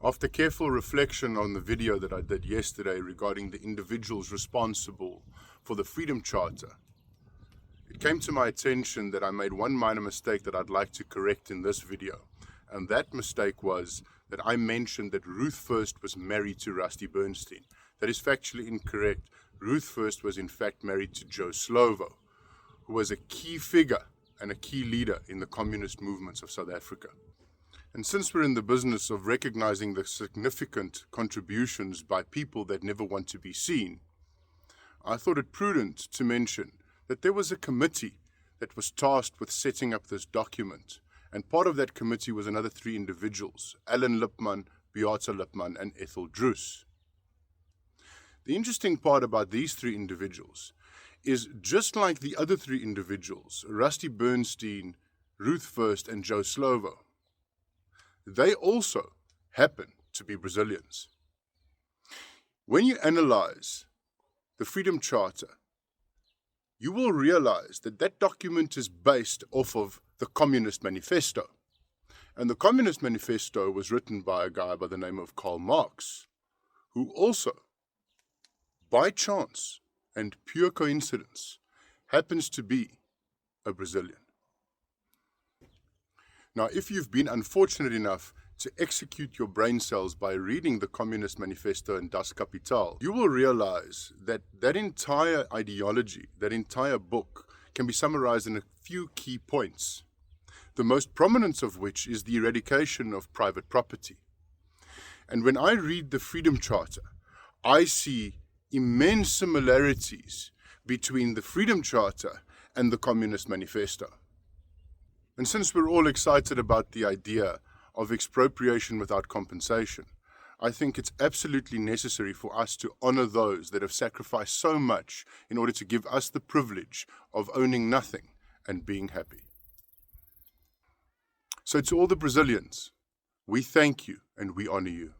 After careful reflection on the video that I did yesterday regarding the individuals responsible for the Freedom Charter, it came to my attention that I made one minor mistake that I'd like to correct in this video. And that mistake was that I mentioned that Ruth First was married to Rusty Bernstein. That is factually incorrect. Ruth First was in fact married to Joe Slovo, who was a key figure and a key leader in the communist movements of South Africa. And since we're in the business of recognizing the significant contributions by people that never want to be seen, I thought it prudent to mention that there was a committee that was tasked with setting up this document. And part of that committee was another three individuals: Alan Lipman, Beata Lipman, and Ethel Druce. The interesting part about these three individuals is, just like the other three individuals, Rusty Bernstein, Ruth First, and Joe Slovo, they also happen to be Brazilians. When you analyze the Freedom Charter, you will realize that that document is based off of the Communist Manifesto. And the Communist Manifesto was written by a guy by the name of Karl Marx, who also, by chance and pure coincidence, happens to be a Brazilian. Now, if you've been unfortunate enough to execute your brain cells by reading the Communist Manifesto and Das Kapital, you will realize that that entire ideology, that entire book, can be summarized in a few key points, the most prominent of which is the eradication of private property. And when I read the Freedom Charter, I see immense similarities between the Freedom Charter and the Communist Manifesto. And since we're all excited about the idea of expropriation without compensation, I think it's absolutely necessary for us to honor those that have sacrificed so much in order to give us the privilege of owning nothing and being happy. So to all the Brazilians, we thank you and we honor you.